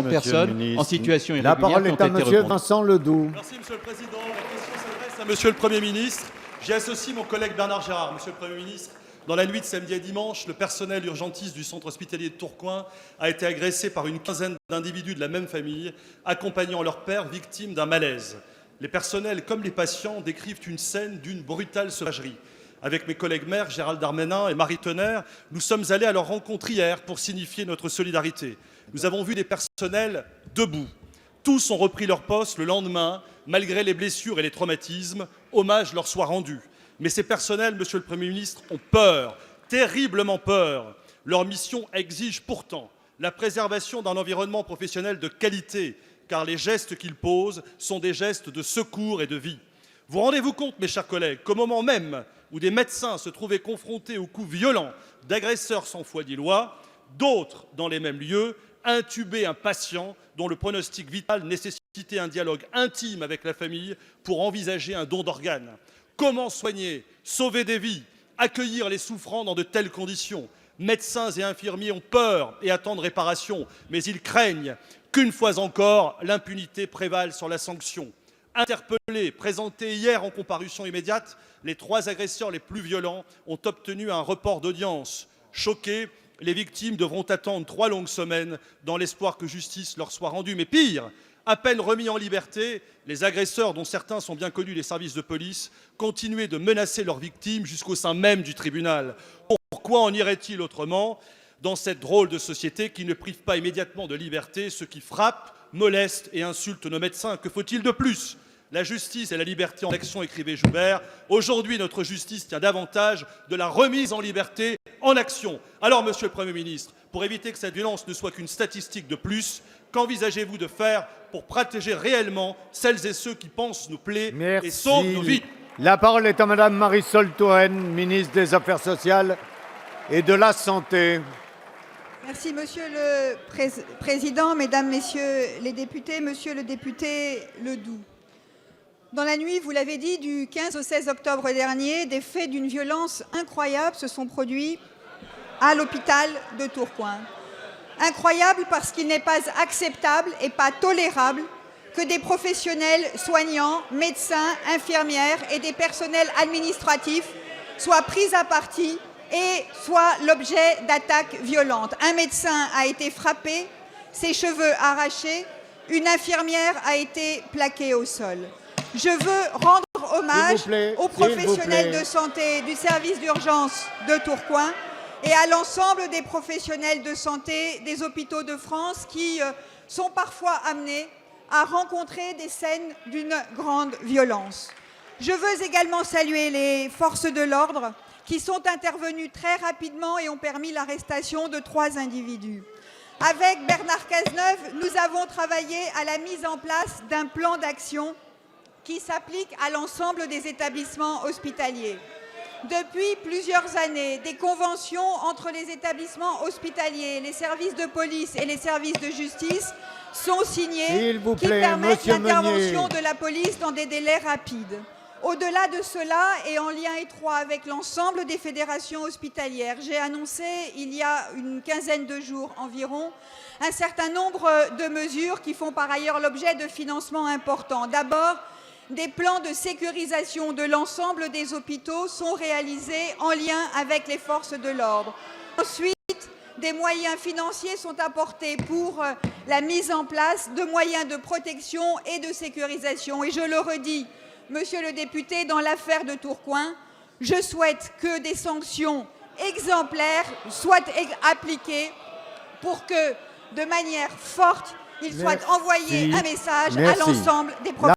personnes en situation La irrégulière parole qui ont est à été Monsieur reconduites. Vincent Ledoux. Merci, Monsieur le Président. La question s'adresse à Monsieur le Premier ministre. J'y associe mon collègue Bernard Gérard. Monsieur le Premier ministre, dans la nuit de samedi à dimanche, le personnel urgentiste du centre hospitalier de Tourcoing a été agressé par une quinzaine d'individus de la même famille, accompagnant leur père, victime d'un malaise. Les personnels comme les patients décrivent une scène d'une brutale sauvagerie. Avec mes collègues maires Gérald Darmanin et Marie Tonnerre, nous sommes allés à leur rencontre hier pour signifier notre solidarité. Nous avons vu des personnels debout. Tous ont repris leur poste le lendemain, malgré les blessures et les traumatismes. Hommage leur soit rendu. Mais ces personnels, Monsieur le Premier ministre, ont peur, terriblement peur. Leur mission exige pourtant la préservation d'un environnement professionnel de qualité, car les gestes qu'ils posent sont des gestes de secours et de vie. Vous rendez-vous compte, mes chers collègues, qu'au moment même où des médecins se trouvaient confrontés aux coups violents d'agresseurs sans foi ni loi, d'autres, dans les mêmes lieux, intubaient un patient dont le pronostic vital nécessitait un dialogue intime avec la famille pour envisager un don d'organes. Comment soigner, sauver des vies, accueillir les souffrants dans de telles conditions? Médecins et infirmiers ont peur et attendent réparation, mais ils craignent qu'une fois encore, l'impunité prévale sur la sanction. Interpellés, présentés hier en comparution immédiate, les 3 agresseurs les plus violents ont obtenu un report d'audience. Choqués, les victimes devront attendre 3 longues semaines dans l'espoir que justice leur soit rendue. Mais pire, à peine remis en liberté, les agresseurs, dont certains sont bien connus des services de police, continuaient de menacer leurs victimes jusqu'au sein même du tribunal. Pourquoi en irait-il autrement dans cette drôle de société qui ne prive pas immédiatement de liberté ceux qui frappent, molestent et insultent nos médecins? Que faut-il de plus? La justice et la liberté en action, écrivait Joubert. Aujourd'hui, notre justice tient davantage de la remise en liberté en action. Alors, Monsieur le Premier ministre, pour éviter que cette violence ne soit qu'une statistique de plus, qu'envisagez-vous de faire pour protéger réellement celles et ceux qui pansent nos plaies et sauvent nos vies? La parole est à Madame Marisol Touraine, ministre des Affaires sociales et de la Santé. Merci, Monsieur le Président, Mesdames, Messieurs les députés, Monsieur le député Ledoux. Dans la nuit, vous l'avez dit, du 15 au 16 octobre dernier, des faits d'une violence incroyable se sont produits à l'hôpital de Tourcoing. Incroyable parce qu'il n'est pas acceptable et pas tolérable que des professionnels soignants, médecins, infirmières et des personnels administratifs soient pris à partie et soient l'objet d'attaques violentes. Un médecin a été frappé, ses cheveux arrachés, une infirmière a été plaquée au sol. Je veux rendre hommage aux professionnels de santé du service d'urgence de Tourcoing et à l'ensemble des professionnels de santé des hôpitaux de France qui sont parfois amenés à rencontrer des scènes d'une grande violence. Je veux également saluer les forces de l'ordre qui sont intervenues très rapidement et ont permis l'arrestation de 3 individus. Avec Bernard Cazeneuve, nous avons travaillé à la mise en place d'un plan d'action qui s'applique à l'ensemble des établissements hospitaliers. Depuis plusieurs années, des conventions entre les établissements hospitaliers, les services de police et les services de justice sont signées qui permettent l'intervention de la police dans des délais rapides. Au-delà de cela, et en lien étroit avec l'ensemble des fédérations hospitalières, j'ai annoncé il y a une quinzaine de jours environ un certain nombre de mesures qui font par ailleurs l'objet de financements importants. D'abord, des plans de sécurisation de l'ensemble des hôpitaux sont réalisés en lien avec les forces de l'ordre. Ensuite, des moyens financiers sont apportés pour la mise en place de moyens de protection et de sécurisation. Et je le redis, Monsieur le député, dans l'affaire de Tourcoing, je souhaite que des sanctions exemplaires soient appliquées pour que, de manière forte, il soit envoyé un message à l'ensemble des professionnels.